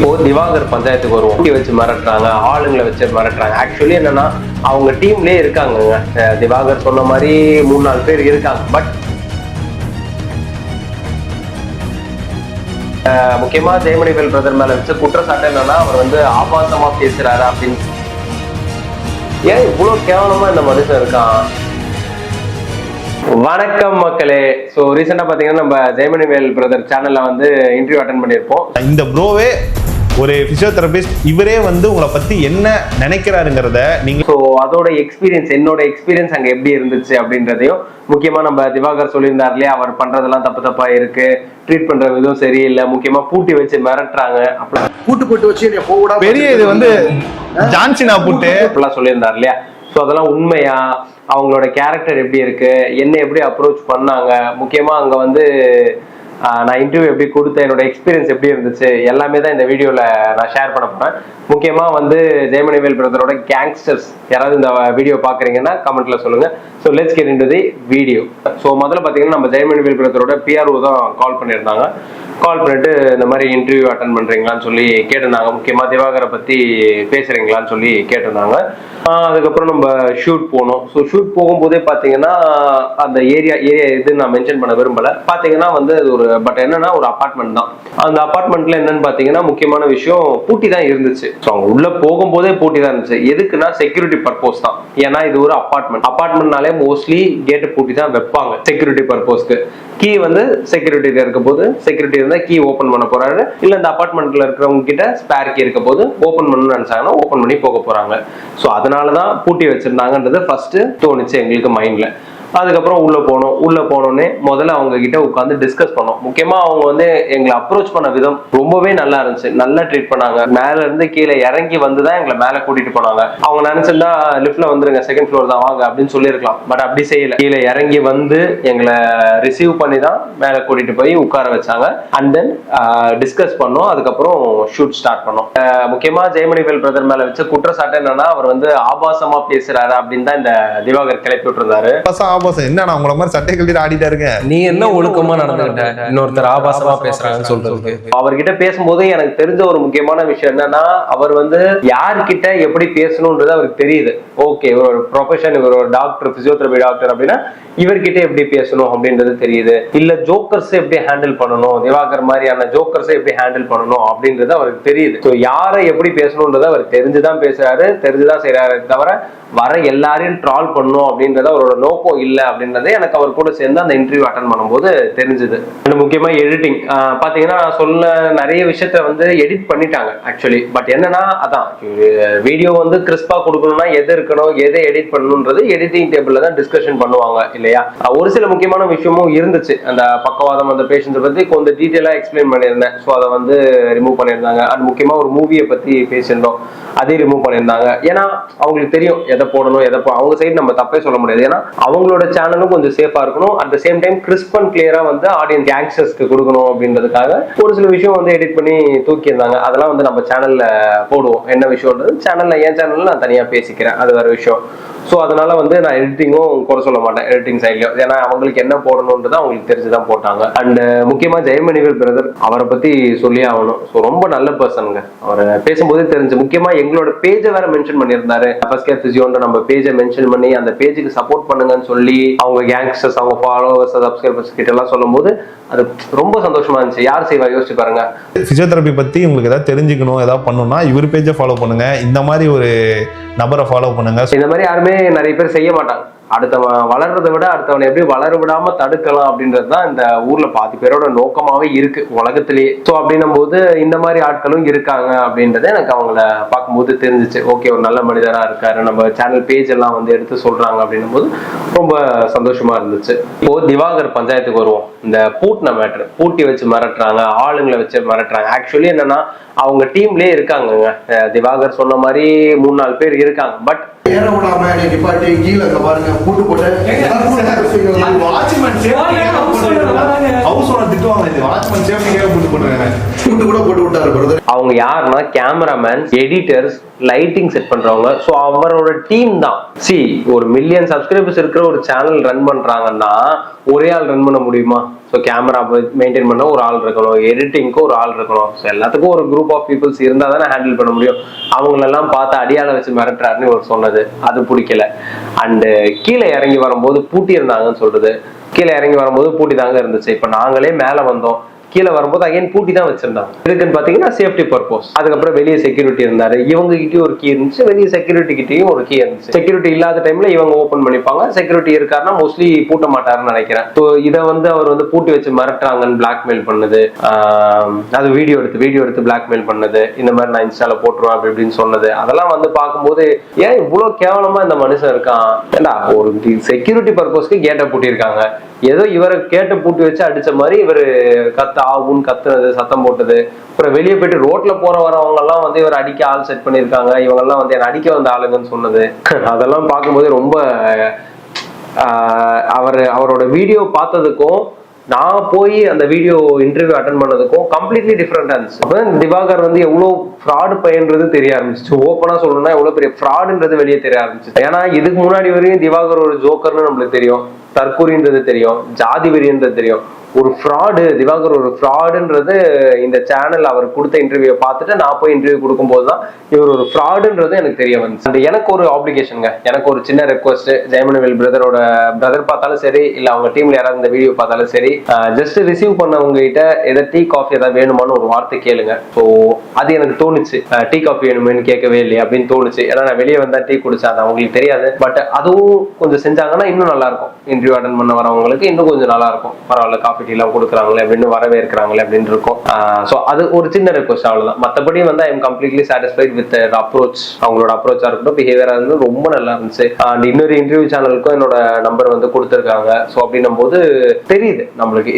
இப்போ திவாகர் பஞ்சாயத்துக்கு வருவோம், ஊட்டி வச்சு மிரட்டுறாங்க, ஆளுங்களை வச்சு மிரட்டுறாங்க. ஆக்சுவலி என்னன்னா அவங்க டீம்லயே இருக்காங்க. திவாகர் சொன்ன மாதிரி 3-4 பேர் இருக்காங்க. பட் முக்கியமா ஜெயமணிவேல் பிரதர் மேல வச்ச குற்றச்சாட்டு என்னன்னா அவர் வந்து ஆபாசமா பேசுறாரு அப்படின்னு. ஏன் இவ்வளவு கேவலமா இந்த மனுஷன் இருக்கான்? வணக்கம் மக்களே. ஸோ ரீசெண்டா பாத்தீங்கன்னா நம்ம ஜெயமணிவேல் பிரதர் சேனல்ல வந்து இன்டர்வியூ அட்டென்ட் பண்ணியிருப்போம். இந்த ப்ரோவே ஒரு பிசியோதெரபிஸ்ட், இவரே வந்து உங்களை பத்தி என்ன நினைக்கிறாருங்கிறத நீங்க அதோட எக்ஸ்பீரியன்ஸ், என்னோட எக்ஸ்பீரியன்ஸ் அங்க எப்படி இருந்துச்சு அப்படின்றதையும் முக்கியமா நம்ம திவாகர் சொல்லியிருந்தார் இல்லையா, அவர் பண்றதெல்லாம் தப்பா இருக்கு, ட்ரீட் பண்ற விதம் சரியில்லை, முக்கியமா பூட்டி வச்சு மிரட்டுறாங்க, பூட்டு போட்டு வச்சு பெரிய இது வந்து ஜான்சினா பூட்டு அப்படிலாம் சொல்லியிருந்தார் இல்லையா. ஸோ அதெல்லாம் உண்மையா, அவங்களோட கேரக்டர் எப்படி இருக்கு, என்ன எப்படி அப்ரோச் பண்ணாங்க, முக்கியமா அங்க வந்து நான் இன்டர்வியூ எப்படி கொடுத்தேன், என்னோட எக்ஸ்பீரியன்ஸ் எப்படி இருந்துச்சு, எல்லாமே தான் இந்த வீடியோல நான் ஷேர் பண்ண போறேன். முக்கியமா வந்து ஜெயமணிவேல் பிரதரோட கேங்ஸ்டர்ஸ் யாராவது இந்த வீடியோ பாக்குறீங்கன்னா கமெண்ட்ல சொல்லுங்க. So let's get into the video. So முதல்ல பாத்தீங்கன்னா நம்ம ஜெயமணிவேல் பிரதரோட பிஆர்ஓ தான் கால் பண்ணியிருந்தாங்க. கால் பண்ணிட்டு இந்த மாதிரி இன்டர்வியூ அட்டன் பண்றீங்களான்னு சொல்லி கேட்டிருந்தாங்க. முக்கியமா திவாகரை பத்தி பேசுறீங்களான்னு சொல்லி கேட்டிருந்தாங்க. அதுக்கப்புறம் நம்ம ஷூட் போனோம். ஸோ ஷூட் போகும்போதே பாத்தீங்கன்னா அந்த ஏரியா இது நான் மென்ஷன் பண்ண விரும்பல. பாத்தீங்கன்னா வந்து அது ஒரு பட் என்னன்னா ஒரு அபார்ட்மெண்ட் தான். அந்த அபார்ட்மெண்ட்ல என்னன்னு பாத்தீங்கன்னா முக்கியமான விஷயம் பூட்டி தான் இருந்துச்சு. ஸோ அவங்க உள்ள போகும்போதே பூட்டி தான் இருந்துச்சு. எதுக்குன்னா செக்யூரிட்டி பர்பஸ் தான். ஏன்னா இது ஒரு அபார்ட்மெண்ட்னாலே மோஸ்ட்லி கேட்டு பூட்டி தான் வைப்பாங்க செக்யூரிட்டி பர்பஸ்க்கு. கீ வந்து செக்யூரிட்டியில இருக்க போது, செக்யூரிட்டி இருந்தா கீ ஓபன் பண்ண போறாரு, இல்ல இந்த அபார்ட்மெண்ட்ல இருக்கிறவங்க கிட்ட ஸ்பேர் கீ இருக்க போது ஓபன் பண்ணணும்னு நினைச்சாங்கன்னா ஓபன் பண்ணி போக போறாங்க. ஸோ அதனாலதான் பூட்டி வச்சிருந்தாங்கன்றது ஃபர்ஸ்ட் தோணுச்சு எங்களுக்கு மைண்ட்ல. அதுக்கப்புறம் உள்ள போனோடனே முதல்ல அவங்க கிட்ட உட்காந்து டிஸ்கஸ் பண்ணோம். முக்கியமா அவங்க வந்து எங்களை அப்ரோச் பண்ண விதம் ரொம்பவே நல்லா இருந்துச்சு. நல்லா ட்ரீட் பண்ணாங்க. மேல இருந்து கீழே இறங்கி வந்துதான் எங்களை மேல கூட்டிட்டு போனாங்க. அவங்க நினைச்சிருந்தா லிஃப்ட்ல வந்துருங்க, செகண்ட் ஃப்ளோர் தான் வாங்க அப்படின்னு சொல்லியிருக்கலாம். பட் அப்படி செய்யல. கீழே இறங்கி வந்து எங்களை ரிசீவ் பண்ணி தான் மேல கூட்டிட்டு போய் உட்கார வச்சாங்க. அண்ட் தென் டிஸ்கஸ் பண்ணோம். அதுக்கப்புறம் ஷூட் ஸ்டார்ட் பண்ணோம். முக்கியமா ஜெயமணிவேல் பிரதர் மேல வச்ச குற்றச்சாட்டு என்னன்னா அவர் வந்து ஆபாசமா பேசுறாரு அப்படின்னு தான் இந்த திவாகர் கிளப்பி விட்டுருந்தாரு. என்ன உங்கள மாதிரி சட்டை கட்டிட்டு ஆடிட்டா இருக்க, நீ என்ன ஒழுக்கமா நடந்துகிட்ட, இன்னொருத்தர் ஆபாசமா பேசுறாங்கன்னு சொல்றது. அவர்கிட்ட பேசும்போது எனக்கு தெரிஞ்ச ஒரு முக்கியமான விஷயம் என்னன்னா அவர் வந்து யார்கிட்ட எப்படி பேசணும்ன்றது அவருக்கு தெரியுது. ஓகே, இவர் ஒரு ப்ரொஃபஷன், இவர் ஒரு டாக்டர், பிசியோதெரபி டாக்டர் அப்படின்னா இவர்கிட்ட எப்படி பேசணும் அப்படின்றது தெரியுது. இல்ல ஜோக்கர்ஸ் எப்படி ஹேண்டில் பண்ணணும், திவாகர் மாதிரியான ஜோக்கர்ஸ் எப்படி ஹேண்டில் பண்ணணும் அப்படின்றது அவருக்கு தெரியுது. ஸோ யாரை எப்படி பேசணும்ன்றது அவர் தெரிஞ்சுதான் பேசுறாரு, தெரிஞ்சுதான் செய்யறாரு. தவிர வர எல்லாரையும் ட்ரால் பண்ணும் அப்படின்றத அவரோட நோக்கம் இல்லை அப்படின்றதே எனக்கு அவர் கூட சேர்ந்து அந்த இன்டர்வியூ அட்டன் பண்ணும்போது தெரிஞ்சுது. முக்கியமா எடிட்டிங் பாத்தீங்கன்னா சொல்ல நிறைய விஷயத்த வந்து எடிட் பண்ணிட்டாங்க ஆக்சுவலி. பட் என்னன்னா அதான் வீடியோ வந்து கிறிஸ்பா கொடுக்கணும்னா எது இருக்கணும், எதை எடிட் பண்ணணும்ன்றது எடிட்டிங் டேபிள்ல தான் டிஸ்கஷன் பண்ணுவாங்க இல்லையா. ஒரு சில முக்கியமான விஷயமும் இருந்துச்சு. அந்த பக்கவாதம், அந்த பேஷண்ட்ஸை பத்தி கொஞ்சம் டீட்டெயிலா எக்ஸ்பிளைன் பண்ணியிருந்தேன். ஸோ அதை வந்து ரிமூவ் பண்ணியிருந்தாங்க. அண்ட் முக்கியமா ஒரு மூவியை பத்தி பேசியிருந்தோம், அதையும் ரிமூவ் பண்ணியிருந்தாங்க. ஏன்னா அவங்களுக்கு தெரியும் எதை போடணும், அவங்க சைடு நம்ம தப்பே சொல்ல முடியாது. ஏன்னா அவங்களோட சேனலும் கொஞ்சம் சேஃபா இருக்கணும். At the same time crisp and கிளியரா வந்து ஆடியன்ஸ் கேங்ஸ்டர்ஸ்க்கு கொடுக்கணும் அப்படின்றதுக்காக ஒரு சில விஷயம் வந்து எடிட் பண்ணி தூக்கி இருந்தாங்க. அதெல்லாம் வந்து நம்ம சேனல்ல போடுவோம். என்ன விஷயம்ன்றது சேனல்ல, என் சேனல்ல நான் தனியா பேசிக்கிறேன், அது வேற விஷயம். ஸோ அதனால வந்து நான் எடிட்டிங்கும் குறை சொல்ல மாட்டேன், எடிட்டிங் சைட்லயும். ஏன்னா அவங்களுக்கு என்ன போடணும்ன்றது அவங்களுக்கு தெரிஞ்சுதான் போட்டாங்க. அண்ட் முக்கியமா ஜெயமணிவேல் பிரதர், அவரை பத்தி சொல்லி ஆகணும். ஸோ ரொம்ப நல்ல பர்சனுங்க. அவரை பேசும்போதே தெரிஞ்சு. முக்கியமா எங்களோட பேஜை வேற மென்ஷன் பண்ணியிருந்தாரு. ஃபர்ஸ்ட் கேர் பிசியோன்ற நம்ம பேஜை மென்ஷன் பண்ணி அந்த பேஜுக்கு சப்போர்ட் பண்ணுங்கன்னு சொல்லி அவங்க கேங்ஸ்டர்ஸ், அவங்க ஃபாலோவர்ஸ், சப்ஸ்கிரைபர்ஸ் கிட்ட எல்லாம் சொல்லும் போது அது ரொம்ப சந்தோஷமா இருந்துச்சு. யார் செய்வா யோசிச்சு பாருங்க. பிசியோதெரபி பத்தி உங்களுக்கு ஏதாவது தெரிஞ்சுக்கணும், ஏதாவது பண்ணணும்னா இவர் பேஜை ஃபாலோ பண்ணுங்க, இந்த மாதிரி ஒரு நபரை ஃபாலோ பண்ணுங்க. இந்த மாதிரி யாருமே நிறைய பேர் செய்ய மாட்டாங்க. அடுத்தவன் வளர்றதை விட அடுத்தவனை எப்படி வளர விடாம தடுக்கலாம் அப்படின்றதுதான் இந்த ஊர்ல பாதி பேரோட நோக்கமாவே இருக்கு உலகத்திலேயே. ஸோ அப்படின்னும் போது இந்த மாதிரி ஆட்களும் இருக்காங்க அப்படின்றத எனக்கு அவங்கள பார்க்கும்போது தெரிஞ்சிச்சு. ஓகே, ஒரு நல்ல மனிதரா இருக்காரு, நம்ம சேனல் பேஜ் எல்லாம் வந்து எடுத்து சொல்றாங்க அப்படின்னும் போது ரொம்ப சந்தோஷமா இருந்துச்சு. இப்போ திவாகர் பஞ்சாயத்துக்கு வருவோம். இந்த பூட்டின மேட்ரு, பூட்டி வச்சு மிரட்டுறாங்க, ஆளுங்களை வச்சு மிரட்டுறாங்க. ஆக்சுவலி என்னன்னா அவங்க டீம்லயே இருக்காங்க. திவாகர் சொன்ன மாதிரி 3-4 பேர் இருக்காங்க. பட் ஏற விடாம நிப்பாட்டி கீழே பாருங்க பூட்டு போட்டு ஹவுஸ் ஓனர் திட்டுவாங்க, இது வாட்ச்மேன் சேஃப்டிக்காக போட்டு போட்டுருக்காங்க. கூட்டு கூட போட்டு விட்டாரு பிரதர். அவங்க யாருன்னா கேமராமேன், எடிட்டர்ஸ், லைட்டிங் செட் பண்றவங்க. சோ அவரோட டீம் தான். சி ஒரு மில்லியன் சப்ஸ்கிரைபர்ஸ் இருக்கிற ஒரு சேனல் ரன் பண்றாங்கன்னா ஒரே ஆள் ரன் பண்ண முடியுமா? ஸோ கேமரா மெயின்டைன் பண்ண ஒரு ஆள் இருக்கணும், எடிட்டிங்க்கு ஒரு ஆள் இருக்கணும். ஸோ எல்லாத்துக்கும் ஒரு குரூப் ஆஃப் பீப்புள்ஸ் இருந்தால் தானே ஹேண்டில் பண்ண முடியும். அவங்களெல்லாம் பார்த்து அடியாள வச்சு மிரட்டுறாருன்னு ஒரு சொன்னது அது பிடிக்கல. அண்டு கீழே இறங்கி வரும்போது பூட்டி இருந்தாங்கன்னு சொல்றது. கீழே இறங்கி வரும்போது பூட்டி தாங்க இருந்துச்சு. இப்போ நாங்களே மேலே வந்தோம், கீழே வரும்போது அகைன் பூட்டி தான் வச்சிருந்தாங்க. இதுக்குன்னு பாத்தீங்கன்னா சேஃப்டி பர்பஸ். அதுக்கப்புறம் வெளியே செக்யூரிட்டி இருந்தாரு, இவங்க கிட்டயும் ஒரு கீ இருந்துச்சு, வெளியே செக்யூரிட்டி கிட்டயும் ஒரு கீ இருந்துச்சு. செக்யூரிட்டி இல்லாத டைம்ல இவங்க ஓபன் பண்ணிப்பாங்க, செக்யூரிட்டி இருக்காருன்னா மோஸ்ட்லி பூட்ட மாட்டாருன்னு நினைக்கிறேன். ஸோ இதை அவர் வந்து பூட்டி வச்சு மிரட்டுறாங்கன்னு பிளாக்மெயில் பண்ணது, அது வீடியோ எடுத்து பிளாக்மெயில் பண்ணது, இந்த மாதிரி நான் இன்ஸ்டால போட்டுருவேன் அப்படி இப்படின்னு சொன்னது, அதெல்லாம் வந்து பார்க்கும்போது ஏன் இவ்வளவு கேவலமா இந்த மனுஷன் இருக்கான்? ஏண்டா ஒரு செக்யூரிட்டி பர்பஸ்க்கு கேட்டை பூட்டியிருக்காங்க, ஏதோ இவரை கேட்டை பூட்டி வச்சு அடிச்ச மாதிரி இவர் ஆகுன்னு கத்துறது, சத்தம் போட்டது. அப்புறம் வெளியே போயிட்டு ரோட்ல போற வரவங்க எல்லாம் வந்து இவர் அடிக்க ஆள் செட் பண்ணிருக்காங்க, இவங்க எல்லாம் வந்து என்ன அடிக்க வந்த ஆளுங்கன்னு சொன்னது, அதெல்லாம் பார்க்கும்போது ரொம்ப அவரோட வீடியோ பார்த்ததுக்கும் நான் போய் அந்த வீடியோ இன்டர்வியூ அட்டன் பண்ணதுக்கும் கம்ப்ளீட்லி டிஃப்ரெண்டா இருந்துச்சு. அப்ப திவாகர் வந்து எவ்வளவு ஃப்ராடு பையன்றது தெரிய ஆரம்பிச்சு. ஓப்பனா சொல்லணும்னா எவ்வளவு பெரிய ஃப்ராடுன்றது வெளியே தெரிய ஆரம்பிச்சு. ஏன்னா இதுக்கு முன்னாடி வரையும் திவாகர் ஒரு ஜோக்கர்னு நம்மளுக்கு தெரியும், தற்கூரின்றது தெரியும், ஜாதி வெறின்றது தெரியும். ஒரு ஃப்ராடு, திவாகர் ஒரு ஃப்ராடுன்றது இந்த சேனல் அவர் கொடுத்த இன்டர்வியூ பார்த்துட்டு நான் போய் இன்டர்வியூ கொடுக்கும்போது தான் இவர் ஒரு ஃப்ராடுன்றது எனக்கு தெரிய வந்துச்சு. எனக்கு ஒரு ஆப்ளிகேஷனுங்க, எனக்கு ஒரு சின்ன ரெக்வஸ்ட், ஜெயமணிவேல் பிரதர் பார்த்தாலும் சரி, இல்ல அவங்க டீம்ல யாராவது இந்த வீடியோ பார்த்தாலும் சரி, ஜஸ்ட் ரிசீவ் பண்ணவங்க கிட்ட ஏதாவது டீ காஃபி ஏதாவது வேணுமான்னு ஒரு வார்த்தை கேளுங்க. ஸோ அது எனக்கு தோணுச்சு, டீ காஃபி வேணுமேனு கேட்கவே இல்லையா அப்படின்னு தோணுச்சு. ஏன்னா நான் வெளியே வந்தா டீ குடிச்சேன், அது அவங்களுக்கு தெரியாது. பட் அதுவும் கொஞ்சம் செஞ்சாங்கன்னா இன்னும் நல்லா இருக்கும். இன்டர்வியூ அட்டன் பண்ண வரவங்களுக்கு இன்னும் கொஞ்சம் நல்லா இருக்கும். பரவாயில்ல, காஃபி டீ எல்லாம் கொடுக்குறாங்களே அப்படின்னு வரவே இருக்கிறாங்களே அப்படின்னு இருக்கும். ஸோ அது ஒரு சின்ன ரெக்வஸ்ட், அவ்வளவுதான். மற்றபடி வந்து I am completely satisfied with approach. அவங்களோட அப்ரோச்சா இருக்கட்டும், பிஹேவியரா இருந்து ரொம்ப நல்லா இருந்துச்சு. அண்ட் இன்னொரு இன்டர்வியூ சேனலுக்கும் என்னோட நம்பர் வந்து கொடுத்துருக்காங்க. ஸோ அப்படின்னும் போது தெரியுது நம்மளுக்கு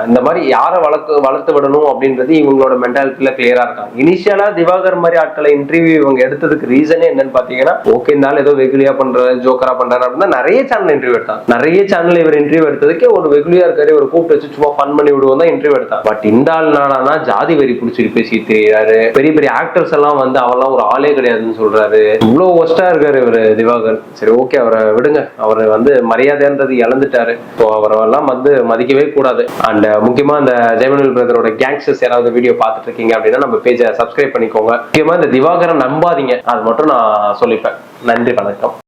இந்த மாதிரி யாரை வளர்த்து விடணும் அப்படின்றது இவங்களோட மென்டாலிட்டியில கிளியரா இருக்காங்க. இனிஷியலா திவாகர் மாதிரி ஆட்களை இன்டர்வியூ இவங்க எடுத்ததுக்கு ரீசனே என்னன்னு பாத்தீங்கன்னா, ஓகே இருந்தாலும் ஏதோ வெகுலியா பண்றாரு, ஜோக்கரா பண்றாரு அப்படின்னா நிறைய சேனல் இன்டர்வியூ எடுத்தாங்க. நிறைய சேனல் இவர் இன்டர்வியூ எடுத்ததுக்கு ஒரு வெகுலியா இருக்காரு, ஒரு கூப்பிட்டு வச்சு சும்மா ஃபன் பண்ணி விடுவோம் தான் இன்டர்வியூ எடுத்தாங்க. பட் இந்த ஆள் நானா ஜாதி வெறி பிடிச்சிட்டு பேசிட்டு தெரியாரு, பெரிய பெரிய ஆக்டர்ஸ் எல்லாம் வந்து அவெல்லாம் ஒரு ஆளே கிடையாதுன்னு சொல்றாரு. இவ்வளவு ஒஸ்டா இருக்காரு இவரு திவாகர். சரி ஓகே, அவரை விடுங்க, அவர் வந்து மரியாதைன்றது இழந்துட்டாரு. ஸோ அவரெல்லாம் வந்து மதிக்கவே கூடாது. அண்ட் முக்கியமா இந்த ஜெயமணிவேல் பிரதரோட கேங்ஸ்டர்ஸ் யாராவது வீடியோ பார்த்துட்டு இருக்கீங்க அப்படின்னா நம்ம பேஜை சப்ஸ்கிரைப் பண்ணிக்கோங்க. முக்கியமா இந்த திவாகரை நம்பாதீங்க, அது மட்டும் நான் சொல்லிப்பேன். நன்றி, வணக்கம்.